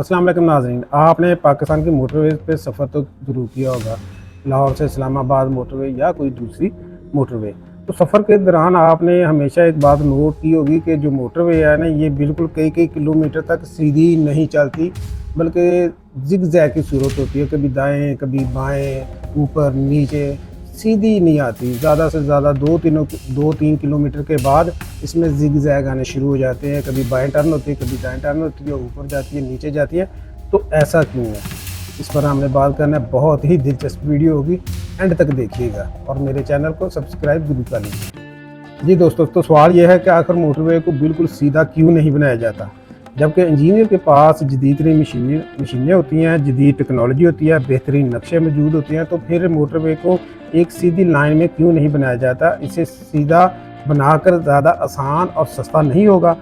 अस्सलाम वालेकुम नाज़रीन, आपने पाकिस्तान की मोटरवेज़ पे सफ़र तो ज़रूर किया होगा। लाहौर से इस्लामाबाद मोटरवे या कोई दूसरी मोटरवे। तो सफ़र के दौरान आपने हमेशा एक बात नोट की होगी कि जो मोटरवे है ना, ये बिल्कुल कई-कई किलोमीटर तक सीधी नहीं चलती, बल्कि ज़िग-ज़ैग की सूरत होती है। कभी दाएँ, कभी बाएँ, ऊपर, नीचे, सीधी नहीं आती। ज़्यादा से ज़्यादा 2-3 किलोमीटर के बाद इसमें ज़िग-ज़ैग आने शुरू हो जाते हैं। कभी बाएँ टर्न होती है, कभी दाएँ टर्न होती है, ऊपर जाती है, नीचे जाती है। तो ऐसा क्यों है? इस पर हमने बात करना है। बहुत ही दिलचस्प वीडियो होगी, एंड तक देखिएगा और मेरे चैनल को सब्सक्राइब ज़रूर कर लीजिए। जी दोस्तों, तो सवाल यह है कि आखिर मोटरवे को बिल्कुल सीधा क्यों नहीं बनाया जाता? जबकि इंजीनियर के पास जदीद-तरीन मशीनें होती हैं, जदीद टेक्नोलॉजी होती है, बेहतरीन नक्शे मौजूद होते हैं, तो फिर मोटरवे को एक सीधी लाइन में क्यों नहीं बनाया जाता? इसे सीधा बनाकर ज़्यादा आसान और सस्ता नहीं होगा?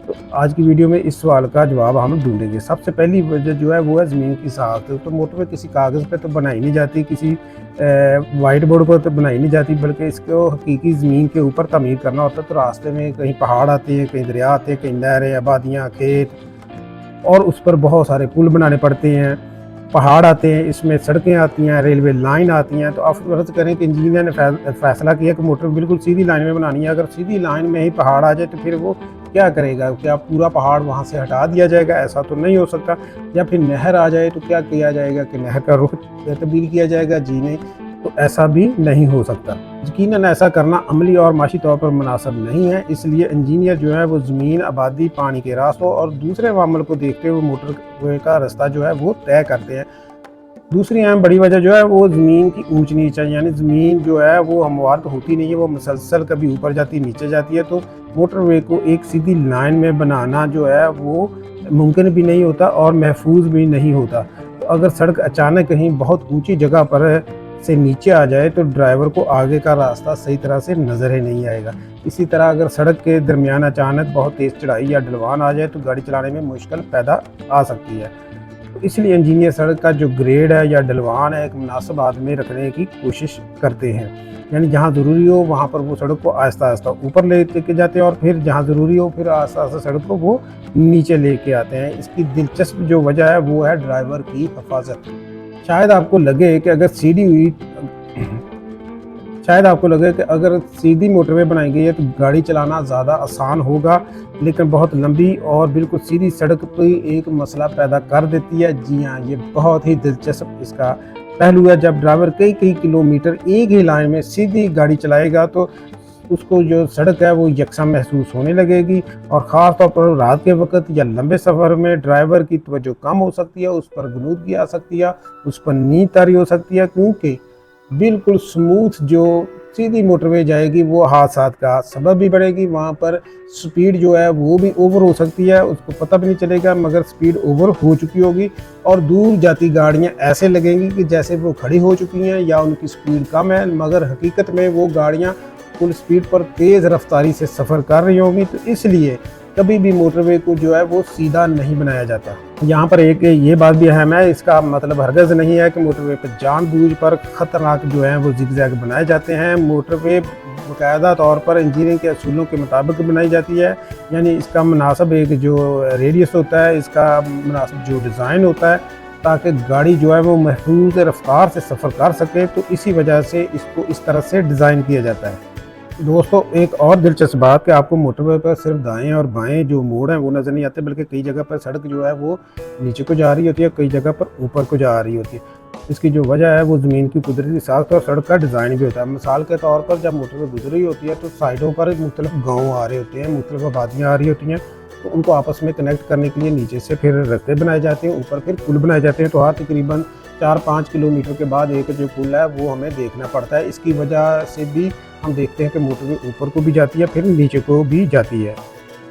तो आज की वीडियो में इस सवाल का जवाब हम ढूँढेंगे। सबसे पहली वजह जो है वो है ज़मीन की साख्त। तो मोटरवे किसी कागज़ पे तो बनाई नहीं जाती, किसी वाइट बोर्ड पर तो बनाई नहीं जाती, बल्कि इसको हकीकी ज़मीन के ऊपर तमीर करना होता है। तो रास्ते में कहीं पहाड़ आते हैं, कहीं दरिया आते हैं, कहीं नहरें, आबादियाँ, खेत, और उस पर बहुत सारे पुल बनाने पड़ते हैं। पहाड़ आते हैं, इसमें सड़कें आती हैं, रेलवे लाइन आती हैं। तो आप फ़र्ज़ करें कि इंजीनियर ने फ़ैसला किया कि मोटर बिल्कुल सीधी लाइन में बनानी है। अगर सीधी लाइन में ही पहाड़ आ जाए तो फिर वो क्या करेगा? क्या पूरा पहाड़ वहाँ से हटा दिया जाएगा? ऐसा तो नहीं हो सकता। या फिर नहर आ जाए तो क्या किया जाएगा कि नहर का रुख तब्दील किया जाएगा? जी नहीं, तो ऐसा भी नहीं हो सकता। यकीनन ऐसा करना अमली और माशी तौर पर मुनासिब नहीं है। इसलिए इंजीनियर जो है वो ज़मीन, आबादी, पानी के रास्तों और दूसरे अवामिल को देखते हुए मोटरवे का रास्ता जो है वो तय करते हैं। दूसरी अहम बड़ी वजह जो है वो ज़मीन की ऊंच नीच है। यानी ज़मीन जो है वो हमवार तो होती नहीं है, वो मुसलसल कभी ऊपर जाती है, नीचे जाती है। तो मोटरवे को एक सीधी लाइन में बनाना जो है वो मुमकिन भी नहीं होता और महफूज भी नहीं होता। तो अगर सड़क अचानक कहीं बहुत ऊंची जगह पर से नीचे आ जाए तो ड्राइवर को आगे का रास्ता सही तरह से नज़र ही नहीं आएगा। इसी तरह अगर सड़क के दरमियान अचानक बहुत तेज़ चढ़ाई या ढलवान आ जाए तो गाड़ी चलाने में मुश्किल पैदा आ सकती है। तो इसलिए इंजीनियर सड़क का जो ग्रेड है या ढलवान है एक मुनासिब हाथ में रखने की कोशिश करते हैं। यानी जहाँ ज़रूरी हो वहाँ पर वो सड़क को आहिस्ता आहिस्ता ऊपर लेके जाते हैं और फिर जहाँ ज़रूरी हो फिर आहिस्ता आहिस्ता सड़क को वो नीचे लेके आते हैं। इसकी दिलचस्प जो वजह है वो है ड्राइवर की हिफाजत। शायद आपको लगे कि अगर सीधी मोटरवे बनाई गई है तो गाड़ी चलाना ज़्यादा आसान होगा, लेकिन बहुत लंबी और बिल्कुल सीधी सड़क पर एक मसला पैदा कर देती है। जी हाँ, ये बहुत ही दिलचस्प इसका पहलू है। जब ड्राइवर कई कई किलोमीटर एक ही लाइन में सीधी गाड़ी चलाएगा तो उसको जो सड़क है वो यकसा महसूस होने लगेगी, और ख़ास तौर पर रात के वक्त या लंबे सफ़र में ड्राइवर की तवज्जो कम हो सकती है, उस पर गनूदगी आ सकती है, उस पर नींद तारी हो सकती है, क्योंकि बिल्कुल स्मूथ जो सीधी मोटरवे जाएगी वो हादसात का सबब भी बढ़ेगी। वहाँ पर स्पीड जो है वो भी ओवर हो सकती है, उसको पता भी नहीं चलेगा मगर स्पीड ओवर हो चुकी होगी, और दूर जाती गाड़ियाँ ऐसे लगेंगी कि जैसे वो खड़ी हो चुकी हैं या उनकी स्पीड कम है, मगर हकीकत में वो गाड़ियाँ फुल स्पीड पर तेज़ रफ्तारी से सफ़र कर रही होंगी। तो इसलिए कभी भी मोटरवे को जो है वो सीधा नहीं बनाया जाता। यहाँ पर एक ये बात भी अहम है, इसका मतलब हरगिज़ नहीं है कि मोटरवे पर जानबूझ पर ख़तरनाक जो है वो ज़िगज़ैग बनाए जाते हैं। मोटरवे बाकायदा तौर पर इंजीनियरिंग के असूलों के मुताबिक बनाई जाती है। यानी इसका मुनासिब एक जो रेडियस होता है, इसका मुनासिब जो डिज़ाइन होता है, ताकि गाड़ी जो है वो महफूज रफ्तार से सफ़र कर सके। तो इसी वजह से इसको इस तरह से डिज़ाइन किया जाता है। दोस्तों, एक और दिलचस्प बात कि आपको मोटरवे पर सिर्फ दाएं और बाएं जो मोड़ हैं वो नज़र नहीं आते, बल्कि कई जगह पर सड़क जो है वो नीचे को जा रही होती है, कई जगह पर ऊपर को जा रही होती है। इसकी जो वजह है वो ज़मीन की कुदरती साख्त और सड़क का डिज़ाइन भी होता है। मिसाल के तौर पर जब मोटरवे गुजर रही होती है तो साइडों पर मुख्तलिफ गाँव आ रहे होते हैं, मुख्तलिफ आबादियाँ आ रही होती हैं, तो उनको आपस में कनेक्ट करने के लिए नीचे से फिर रास्ते बनाए जाते हैं, ऊपर फिर पुल बनाए जाते हैं। तो हर तकरीबन 4-5 किलोमीटर के बाद एक जो पुल है वो हमें देखना पड़ता है। इसकी वजह से भी हम देखते हैं कि मोटरवे ऊपर को भी जाती है, फिर नीचे को भी जाती है।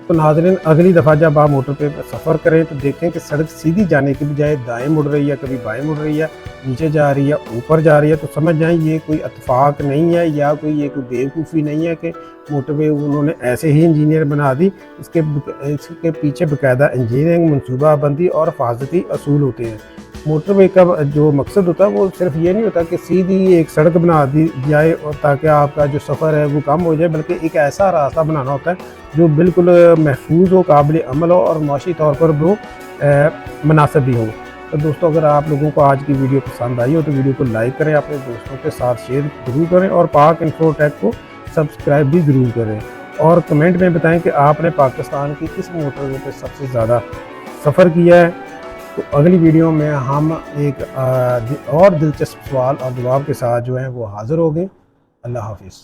तो नाज़रीन, अगली दफ़ा जब आप मोटरवे पर सफ़र करें तो देखें कि सड़क सीधी जाने की बजाय दाएं मुड़ रही है, कभी बाएं मुड़ रही है, नीचे जा रही है, ऊपर जा रही है। तो समझ जाएं ये कोई इत्तेफाक नहीं है या कोई बेवकूफ़ी नहीं है कि मोटरवे उन्होंने ऐसे ही इंजीनियर बना दी। इसके पीछे बाकायदा इंजीनियरिंग, मनसूबाबंदी और हिफाजती असूल होते हैं। मोटरवे का जो मकसद होता है वो सिर्फ ये नहीं होता कि सीधी एक सड़क बना दी जाए और ताकि आपका जो सफ़र है वो कम हो जाए, बल्कि एक ऐसा रास्ता बनाना होता है जो बिल्कुल महफूज हो, काबिल अमल हो और माशी तौर पर वो मुनासिब भी हो। तो दोस्तों, अगर आप लोगों को आज की वीडियो पसंद आई हो तो वीडियो को लाइक करें, अपने दोस्तों के साथ शेयर ज़रूर करें और पाक इन्फोटेक को सब्सक्राइब भी ज़रूर करें और कमेंट में बताएं कि आपने पाकिस्तान की किस मोटरवे पे सबसे ज़्यादा सफ़र किया है। तो अगली वीडियो में हम एक और दिलचस्प सवाल और जवाब के साथ जो है वो हाज़िर हो गए। अल्लाह हाफिज़।